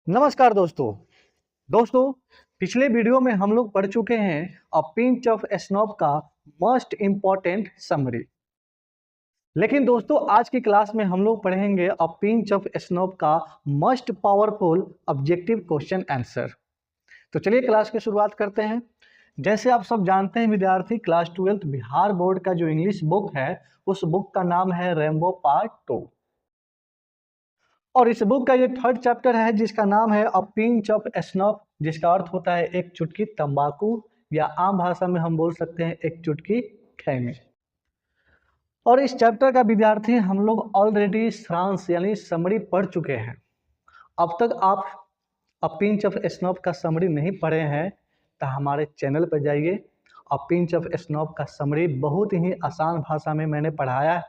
नमस्कार दोस्तों। पिछले वीडियो में हम लोग पढ़ चुके हैं अ पिंच ऑफ स्नॉप का मोस्ट इम्पॉर्टेंट समरी। लेकिन दोस्तों आज की क्लास में हम लोग पढ़ेंगे अ पिंच ऑफ स्नॉप का most powerful objective question answer. तो चलिए क्लास की शुरुआत करते हैं। जैसे आप सब जानते हैं विद्यार्थी, क्लास 12 बिहार बोर्ड का जो इंग्लिश बुक है उस बुक का नाम है रेनबो पार्ट 2। और इस बुक का ये थर्ड चैप्टर है जिसका नाम है अ पिंच ऑफ स्नॉफ, जिसका अर्थ होता है एक चुटकी तंबाकू, या आम भाषा में हम बोल सकते हैं एक चुटकी खैनी। और इस चैप्टर का विद्यार्थी हम लोग ऑलरेडी सारांश यानी समरी पढ़ चुके हैं। अब तक आप अ पिंच ऑफ स्नॉफ का समरी नहीं पढ़े हैं तो हमारे चैनल पर जाइए। अ पिंच ऑफ स्नॉफ का समरी बहुत ही आसान भाषा में मैंने पढ़ाया है।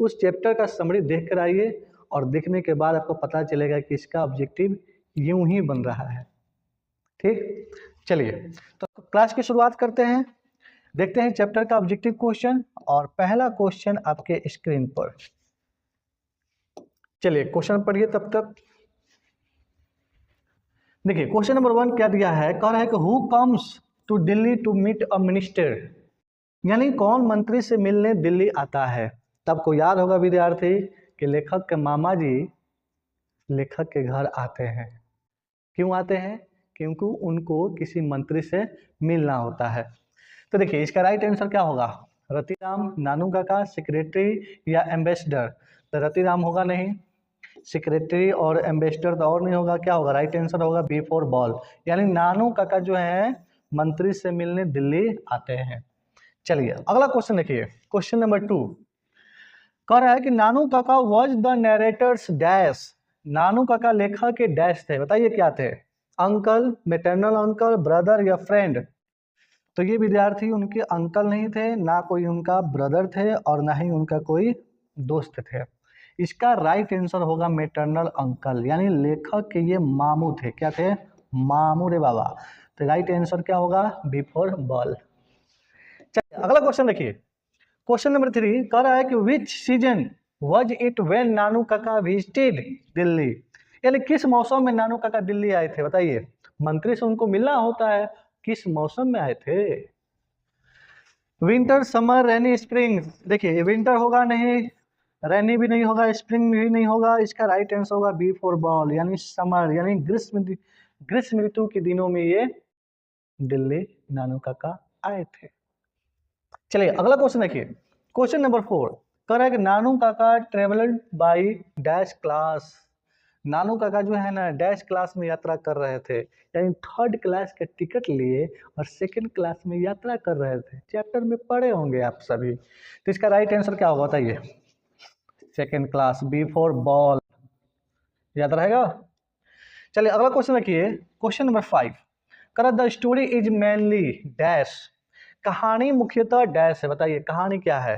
उस चैप्टर का समरी देख कर आइए और देखने के बाद आपको पता चलेगा कि इसका ऑब्जेक्टिव यूं ही बन रहा है। ठीक, चलिए तो क्लास की शुरुआत करते हैं। देखते हैं चैप्टर का ऑब्जेक्टिव क्वेश्चन, और पहला क्वेश्चन आपके स्क्रीन पर। चलिए क्वेश्चन पढ़िए तब तक। देखिए क्वेश्चन नंबर 1 क्या दिया है। कह रहा है कि who comes to Delhi to meet a minister, यानी कौन मंत्री से मिलने दिल्ली आता है। तब को याद होगा विद्यार्थी कि लेखक के मामा जी लेखक के घर आते हैं। क्यों आते हैं? क्योंकि उनको किसी मंत्री से मिलना होता है। तो देखिए इसका राइट आंसर क्या होगा। रतिराम, नानू काका, सेक्रेटरी या एम्बेसडर। तो रतिराम होगा नहीं, सेक्रेटरी और एम्बेसडर तो और नहीं होगा। क्या होगा? राइट आंसर होगा बी फॉर बॉल, यानी नानू काका जो है मंत्री से मिलने दिल्ली आते हैं। चलिए अगला क्वेश्चन देखिए, क्वेश्चन नंबर 2 कह रहा है कि नानू काका was the narrator's dash. Nanu काका लेखक के डैश थे, बताइए क्या थे। अंकल, मैटरनल अंकल, ब्रदर या फ्रेंड। तो ये विद्यार्थी उनके अंकल नहीं थे, ना कोई उनका ब्रदर थे और ना ही उनका कोई दोस्त थे। इसका राइट आंसर होगा मैटरनल अंकल, यानी लेखक के ये मामू थे। क्या थे? मामू रे बाबा। तो राइट आंसर क्या होगा? B for ball. चलिए अगला क्वेश्चन देखिए, क्वेश्चन नंबर 3 कह रहा है कि which season was it when Nanu Kaka visited Delhi, यानी किस मौसम में नानू काका दिल्ली आए थे। बताइए, मंत्री से उनको मिलना होता है, किस मौसम में आए थे। विंटर, समर, रेनी, स्प्रिंग। देखिए विंटर होगा नहीं, रेनी भी नहीं होगा, स्प्रिंग भी नहीं होगा। इसका राइट आंसर होगा बी फॉर बॉल, यानी समर, यानी ग्रीष्म ऋतु के दिनों में ये दिल्ली नानू काका आए थे। चलिए अगला क्वेश्चन देखिए, क्वेश्चन नंबर 4 कह रहा है कि नानू काका ट्रेवल्ड बाई डैश क्लास। नानू काका जो है ना डैश क्लास में यात्रा कर रहे थे, यानी थर्ड क्लास के टिकट लिए और सेकंड क्लास में यात्रा कर रहे थे। चैप्टर में पढ़े होंगे आप सभी। तो इसका राइट आंसर क्या होगा बताइए। Second class, B for ball, याद रहेगा। चलिए अगला क्वेश्चन देखिए, क्वेश्चन नंबर 5 कह रहा the story is mainly dash. कहानी मुख्यतः डैश है, बताइए कहानी क्या है।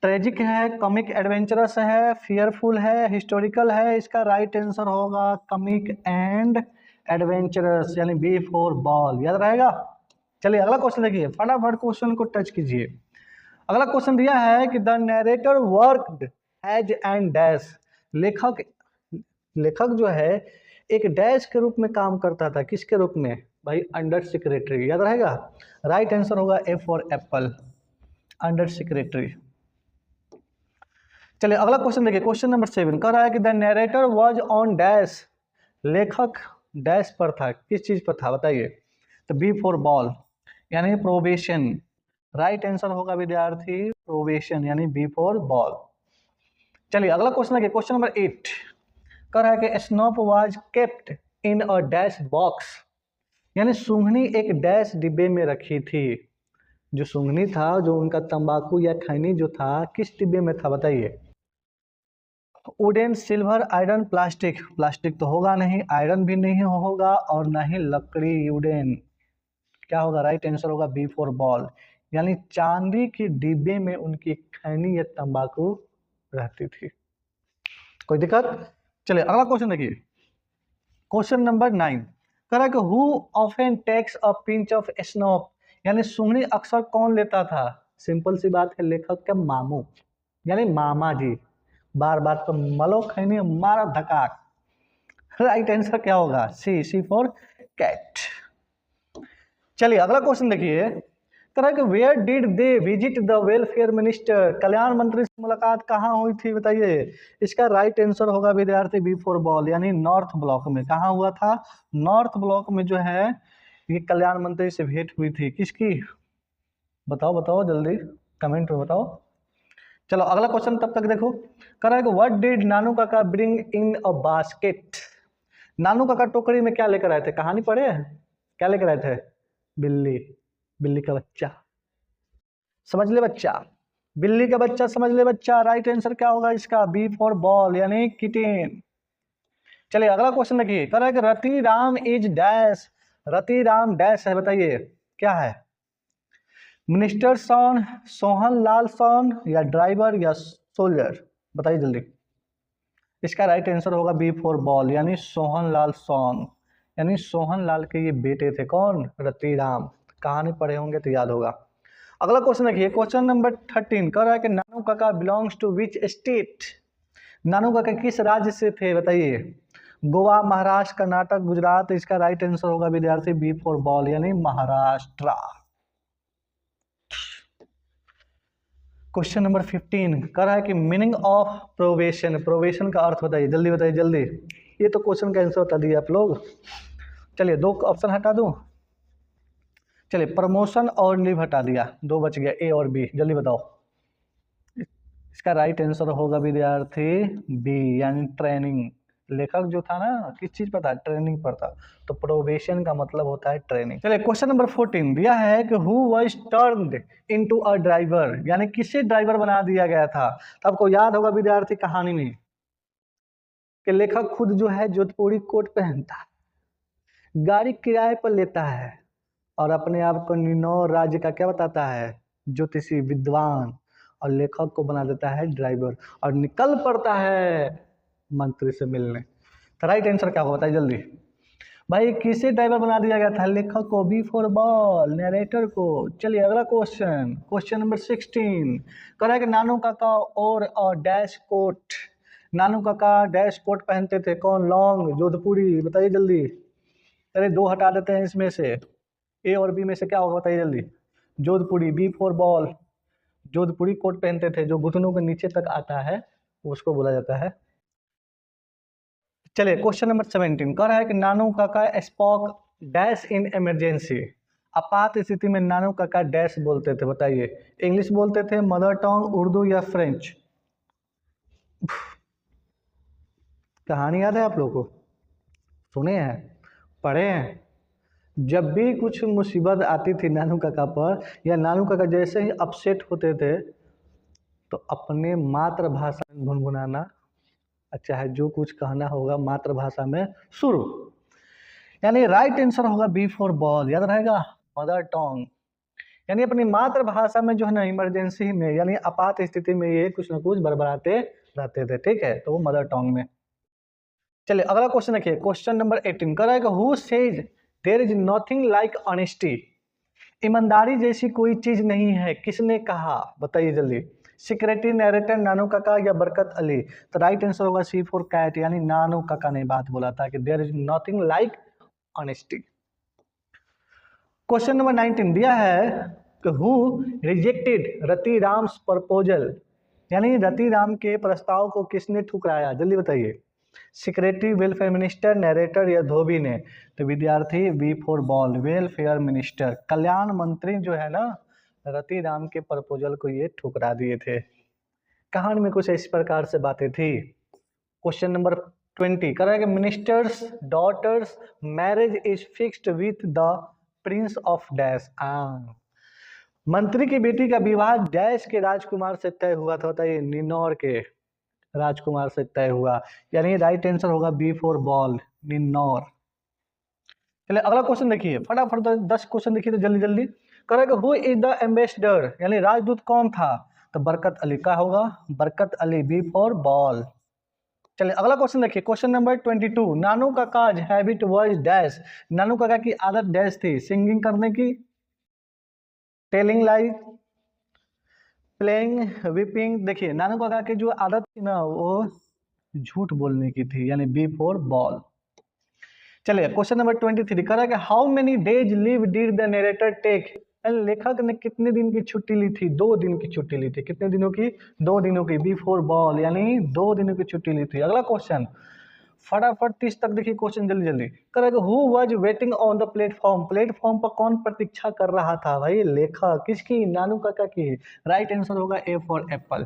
ट्रेजिक है, कॉमिक एडवेंचरस है, फियरफुल है, हिस्टोरिकल है। इसका राइट आंसर होगा कॉमिक एंड एडवेंचरस, यानी बी फॉर बॉल, याद रहेगा। चलिए अगला क्वेश्चन देखिए, फटाफट क्वेश्चन को टच कीजिए। अगला क्वेश्चन दिया है कि the narrator worked as and dash. लेखक लेखक जो है एक डैश के रूप में काम करता था। किसके रूप में भाई? अंडर सेक्रेटरी, याद रहेगा। राइट आंसर होगा ए फॉर एप्पल, अंडर सेक्रेटरी। चलिए अगला क्वेश्चन देखिए, क्वेश्चन नंबर 7 कह रहा है कि the narrator was on dash. लेखक डैश पर था, किस चीज पर था बताइए। तो बी फॉर बॉल, यानी प्रोबेशन। राइट आंसर होगा विद्यार्थी प्रोबेशन, यानी बी फॉर बॉल। चलिए अगला क्वेश्चन देखिए, क्वेश्चन नंबर 8 कह रहा है कि snuff was kept in a dash box, यानी सूंघनी एक डैश डिब्बे में रखी थी। जो सूंघनी था, जो उनका तंबाकू या खैनी जो था, किस डिब्बे में था बताइए। Wooden, silver, iron, plastic. Plastic तो होगा नहीं, आयरन भी नहीं होगा और ना ही लकड़ी। वुडन क्या होगा? राइट आंसर होगा बी फॉर बॉल, यानी चांदी की डिब्बे में उनकी खैनी या तंबाकू रहती थी। कोई दिक्कत? चलिए अगला क्वेश्चन देखिए, क्वेश्चन नंबर 9 कह रहा है कि who often takes a pinch of snuff, यानी सूंघनी अक्सर कौन लेता था। सिंपल सी बात है, लेखक के मामू, यानी मामा जी। बार बार तो मलो खैनी मारा धकाक। राइट आंसर क्या होगा? C for cat. चलिए अगला क्वेश्चन देखिए, कह कि where did they visit the welfare minister, कल्याण मंत्री से मुलाकात कहाँ हुई थी बताइए। इसका राइट आंसर होगा विद्यार्थी बी फॉर बॉल, यानी नॉर्थ ब्लॉक में। कहाँ हुआ था? नॉर्थ ब्लॉक में जो है ये कल्याण मंत्री से भेंट हुई थी। किसकी? बताओ बताओ जल्दी, कमेंट में बताओ। चलो अगला क्वेश्चन तब तक देखो, कह रहा है कि व्हाट डिड नानू काका ब्रिंग इन अ बास्केट। नानू काका टोकरी में क्या लेकर आए थे? कहानी पढ़े हैं? क्या लेकर आए थे? बिल्ली, बिल्ली का बच्चा। समझ ले बच्चा, बिल्ली का बच्चा समझ ले बच्चा। राइट आंसर क्या होगा इसका? बी फॉर बॉल, यानी किटेन। चलिए अगला क्वेश्चन देखिए, कह रहा है कि Rati Ram is dash, Rati Ram dash है, बताइए क्या है? मिनिस्टर सन, सोहन लाल सन, या ड्राइवर, या सोल्जर, बताइए जल्दी। इसका राइट आंसर होगा बी फॉर बॉल, यानी सोहन लाल सन, यानी सोहन लाल के ये बेटे थे। कौन? रति राम। कहानी पढ़े होंगे तो याद होगा। अगला क्वेश्चन देखिए, क्वेश्चन नंबर 13 कह रहा है कि नानू काका बिलोंग्स टू विच स्टेट। नानू काका किस राज्य से थे बताइए? गोवा, महाराष्ट्र, कर्नाटक, गुजरात। इसका राइट आंसर होगा विद्यार्थी बी फॉर बॉल, यानी महाराष्ट्र। क्वेश्चन नंबर 15 कह रहा है कि मीनिंग ऑफ प्रोबेशन, प्रोबेशन का अर्थ बताइए, जल्दी बताइए जल्दी। ये तो क्वेश्चन का आंसर बता दिए आप लोग। चलिए दो ऑप्शन हटा दूं। चलिए प्रमोशन और लीव हटा दिया, दो बच गया, ए और बी। जल्दी बताओ। इसका राइट आंसर होगा विद्यार्थी बी, यानी ट्रेनिंग। लेखक जो था ना किस चीज पर था? ट्रेनिंग पर था। तो प्रोबेशन का मतलब होता है ट्रेनिंग। चलिए क्वेश्चन नंबर 14 दिया है कि who was turned into a driver, यानी किसे ड्राइवर बना दिया गया था? तो आपको याद होगा विद्यार्थी कहानी में कि लेखक खुद जो है जोधपुरी कोट पहनता है, गाड़ी किराए पर लेता है, और अपने आप को निनौर राज्य का क्या बताता है? ज्योतिषी, विद्वान। और लेखक को बना देता है ड्राइवर, और निकल पड़ता है मंत्री से मिलने। तो राइट आंसर क्या होगा बताइए जल्दी। भाई किसे ड्राइवर बना दिया गया था? लेखक को, बी फॉर बॉल, नरेटर को। चलिए अगला क्वेश्चन, क्वेश्चन नंबर 16 कह रहा है कि नानू काका और डैश कोट, नानू काका डैश कोट पहनते थे। कौन? लॉन्ग, जोधपुरी, बताइए जल्दी। अरे दो हटा देते हैं इसमें से, ए और बी में से क्या होगा बताइए जल्दी। Jodhpuri, B for ball. Jodhpuri coat पहनते थे, जो घुटनों के नीचे तक आता है उसको बोला जाता है। चलिए क्वेश्चन नंबर 17 कह रहा है कि नानू काका स्पॉक डैश इन इमरजेंसी। आपात स्थिति में नानू काका डैश बोलते थे, बताइए। इंग्लिश बोलते थे, मदर टंग, उर्दू, या फ्रेंच? कहानी याद है आप लोगों को? सुने हैं, पढ़े हैं? जब भी कुछ मुसीबत आती थी नानू काका पर, या नानू काका जैसे ही अपसेट होते थे, तो अपने मातृभाषा में गुनगुनाना, चाहे जो कुछ कहना होगा मातृभाषा में शुरू। यानी राइट आंसर होगा बी फॉर बॉल, याद रहेगा, मदर टंग। यानी अपनी मातृभाषा में जो है ना इमरजेंसी में, यानी आपात स्थिति में ये कुछ ना कुछ बड़बड़ाते रहते थे, ठीक है, तो वो मदर टंग में। चलिए अगला क्वेश्चन देखिए, क्वेश्चन नंबर 18 कह रहा है कि who says there is nothing like honesty. ईमानदारी जैसी कोई चीज नहीं है, किसने कहा बताइए जल्दी। सिक्रेटरी, नरेटर, नानू काका, या बरकत अली? तो राइट आंसर होगा सी फॉर कैट, यानी नानू काका ने बात बोला था कि there is nothing like honesty. Question number 19 दिया है कि who rejected Rati Ram's proposal, यानी रति राम के प्रस्ताव को किसने ठुकराया? जल्दी बताइए। सेक्रेटरी, वेलफेयर मिनिस्टर, नरेटर, या धोबी ने? तो विद्यार्थी B for ball, welfare minister. कल्याण मंत्री जो है ना रति राम के प्रपोजल को ये ठुकरा दिए थे। कहानी में कुछ इस प्रकार से बातें थी। क्वेश्चन नंबर 20 कह रहा है कि minister's daughter's marriage is fixed with the prince of dash. मंत्री की बेटी का विवाह डैश के राजकुमार से तय हुआ था, बताइए। निन्नौर के राजकुमार से तय हुआ, यानी राइट आंसर होगा बी फॉर बॉल, निन्नौर। चलिए अगला क्वेश्चन देखिए, फटाफट 10 क्वेश्चन देखिए तो जल्दी जल्दी। करेगा हु इज द एम्बेसडर, यानी राजदूत कौन था? तो बरकत अली। का होगा? Barkat Ali, B for ball. चलिए अगला क्वेश्चन देखिए, क्वेश्चन नंबर 22 नानू काका हैबिट वाज डैश। नानू काका की आदत डैश थी? सिंगिंग करने की, टेलिंग लाई, प्लेइंग, विपिंग। देखिए नानू काका की जो आदत थी ना वो झूठ बोलने की थी, यानी बी फॉर बॉल। चलिए क्वेश्चन नंबर 23 कह रहा है कि how many days leave did the narrator take, लेखक ने कितने दिन की छुट्टी ली थी? 2 दिन की छुट्टी ली थी। कितने दिनों की? 2 दिनों की। बिफोर बॉल यानी 2 दिनों की छुट्टी ली थी। अगला क्वेश्चन फटाफट 30 तक देखिए क्वेश्चन जल्दी जल्दी। करेगा who was waiting on the platform, platform पर कौन प्रतीक्षा कर रहा था? भाई लेखक। किसकी? नानू काका की। राइट आंसर होगा ए फॉर एप्पल।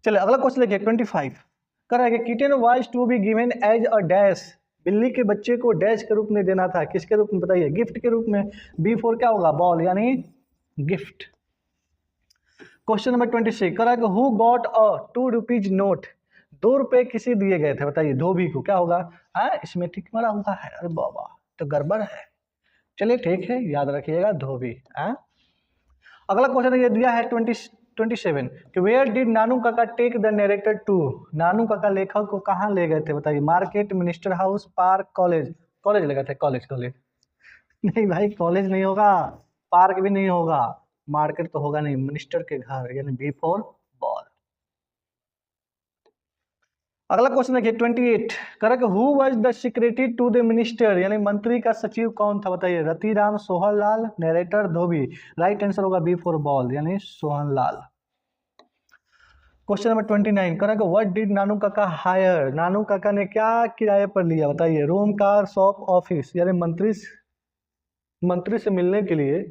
चलिए अगला क्वेश्चन देखिए 25 करेगा kitten was to be given as a dash, बिल्ली के बच्चे को डैश के रूप में देना था। किसके रूप में बताइए? गिफ्ट के रूप में। बी फोर क्या होगा? बॉल यानी गिफ्ट। क्वेश्चन नंबर 26 करा कि who got a 2 rupees note, 2 रुपए किसे दिए गए थे? बताइए। धोबी को। क्या होगा? इसमें ठीक मारा हुआ है। अरे बाबा तो गड़बड़ है। चलिए ठीक है, याद रखिएगा धोबी। अगला क्वेश्चन ये दिया है 27 कि वेयर डिड नानू काका टेक द नरेटर टू, नानू काका लेखक को कहाँ ले गए थे? बताइए। Market, minister house, park, college. College ले गए थे। कॉलेज कॉलेज नहीं भाई, कॉलेज नहीं होगा, पार्क भी नहीं होगा, मार्केट तो होगा नहीं, मिनिस्टर के घर यानी बी फॉर बॉल। अगला क्वेश्चन देखिए 28 correct who was the secretary to the minister, यानी मंत्री का सचिव कौन था? बताइए। रतिराम, सोहन लाल, नरेटर, धोबी। राइट आंसर होगा बी फॉर बॉल यानी Sohan Lal. Question number 29 correct what did Nanu Kaka hire, नानू काका ने क्या किराए पर लिया? बताइए। Room, car, shop, office. यानी मंत्री से मिलने के लिए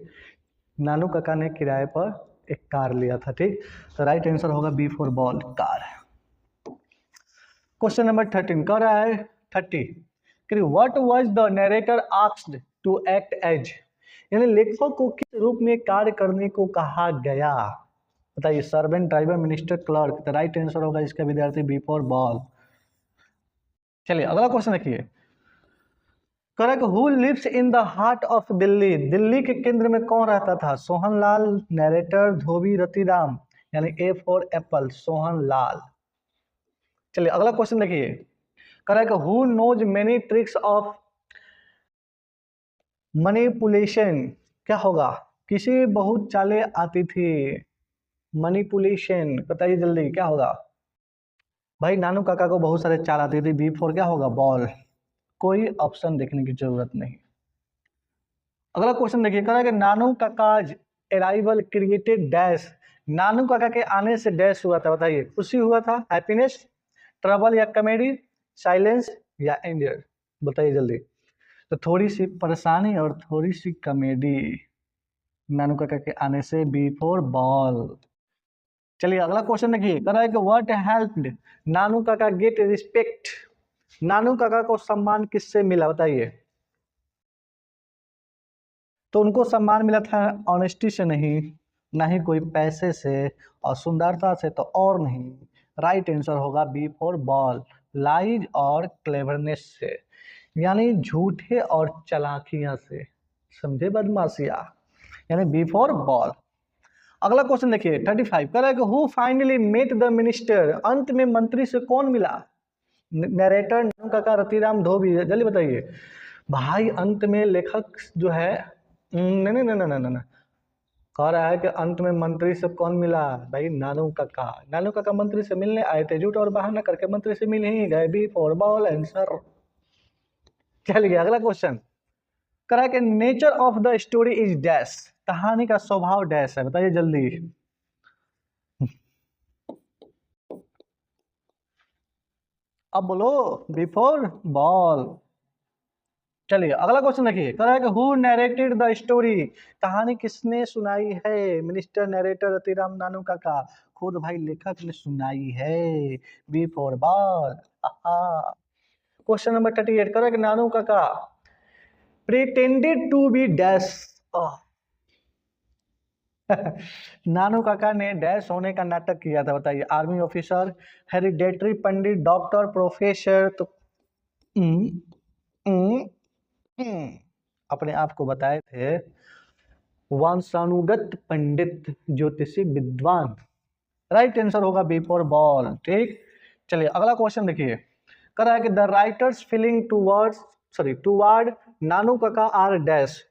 नानू काका ने किराए पर एक कार लिया था। ठीक, तो राइट आंसर होगा B for ball, car. Question number 13 कह रहा है 30 what was the narrator asked to act as, यानी लेखक को किस रूप में कार्य करने को कहा गया? बताइए। Servant, driver, minister, clerk. तो राइट आंसर होगा इसका विद्यार्थी बी फॉर बॉल। चलिए अगला क्वेश्चन देखिए। Correct who lives in the heart of Delhi, Delhi के केंद्र में कौन रहता था? सोहन लाल, नरेटर, धोबी, रतिराम। यानी A for apple, Sohan Lal. चलिए अगला क्वेश्चन देखिए। Correct who knows many tricks of manipulation, क्या होगा? किसे बहुत चालें आती थी? मनीपुलेशन। बताइए जल्दी क्या होगा? भाई नानू काका को बहुत सारे चाल आती थी। बी फोर क्या होगा? बॉल। कोई ऑप्शन देखने की जरूरत नहीं। अगला क्वेश्चन देखिए। कह रहा है कि नानू काकाज अराइवल क्रिएटेड डैश, नानू काका के आने से डैश हुआ था? बताइए। खुशी हुआ था, हैप्पीनेस, ट्रबल या कॉमेडी, साइलेंस या एंजर। बताइए जल्दी। तो थोड़ी सी परेशानी और थोड़ी सी कॉमेडी नानू काका के आने से, बी फोर बॉल। चलिए अगला क्वेश्चन देखिए। कह रहा है कि व्हाट हेल्प्ड नानू काका गेट रिस्पेक्ट, नानू काका को सम्मान किससे मिला? बताइए। तो उनको सम्मान मिला था ऑनेस्टी से नहीं, ना ही कोई पैसे से, और सुंदरता से तो और नहीं। राइट आंसर होगा बी फॉर बॉल, लाइज और क्लेवरनेस से, यानी झूठे और चालाकियां से। समझे? बदमाशिया, यानी बी फॉर बॉल। अगला क्वेश्चन देखिए 35 कह रहा है कि who finally met the minister, अंत में मंत्री से कौन मिला? नरेटर, नानू काका, रतिराम, धोबी। जल्दी बताइए। भाई अंत में लेखक जो है नहीं नहीं नहीं नहीं नहीं, कह रहा है कि अंत में मंत्री से कौन मिला? भाई नानू काका। नानू काका मंत्री से मिलने आए थे, झूठ और बहाना करके मंत्री से मिल ही गए। B for ball answer. चलिए अगला क्वेश्चन कह रहा है कि nature of the story is dash, कहानी का स्वभाव डैश है। बताइए जल्दी। अब बोलो। Before ball. चलिए अगला क्वेश्चन देखिए। कह रहा है कि हु नरेटेड द स्टोरी, कहानी किसने सुनाई है? मिनिस्टर, नरेटर, रतिराम, नानू काका। खुद भाई लेखक ने सुनाई है। B for ball. Question number 38 कह रहा है कि Nanu Kaka pretended to be dash, Nanu Kaka ने डैश होने का नाटक किया था? बताइए। Army officer, hereditary pandit, doctor, professor. तो अपने आप को बताए थे वंशानुगत पंडित, ज्योतिषी, विद्वान। राइट आंसर होगा बी फॉर बॉल। ठीक, चलिए अगला क्वेश्चन देखिए। कह रहा है कि द राइटर्स फीलिंग टुवर्ड नानू काका आर डैश,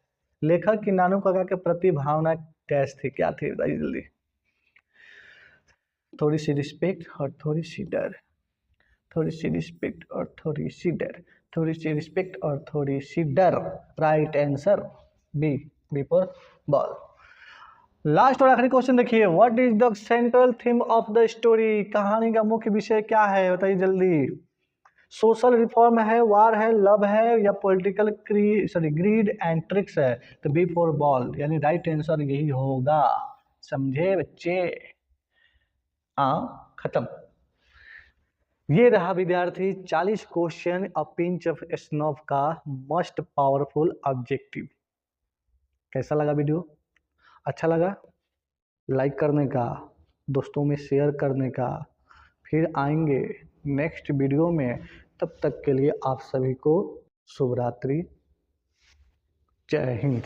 लेखक की नानू काका के प्रति भावना डैश थी? क्या थी? बताइए जल्दी। थोड़ी सी रिस्पेक्ट और थोड़ी सी डर, थोड़ी सी रिस्पेक्ट और थोड़ी सी डर। थोड़ी सी रिस्पेक्ट और थोड़ी सी डर। Right answer B, B for ball. Last और आखिरी क्वेश्चन देखिए, what is the central theme of the story, कहानी का मुख्य विषय क्या है, बताइए जल्दी। सोशल रिफॉर्म है, वार है, लव है, या पॉलिटिकल ग्रीड एंड ट्रिक्स है। तो बी फॉर बॉल, यानी राइट आंसर यही होगा। समझे बच्चे? खत्म। ये रहा विद्यार्थी 40 क्वेश्चन अ पिंच ऑफ स्नॉफ का मोस्ट पावरफुल ऑब्जेक्टिव। कैसा लगा वीडियो? अच्छा लगा? लाइक करने का, दोस्तों में शेयर करने का। फिर आएंगे नेक्स्ट वीडियो में, तब तक के लिए आप सभी को शुभ रात्रि, जय हिंद।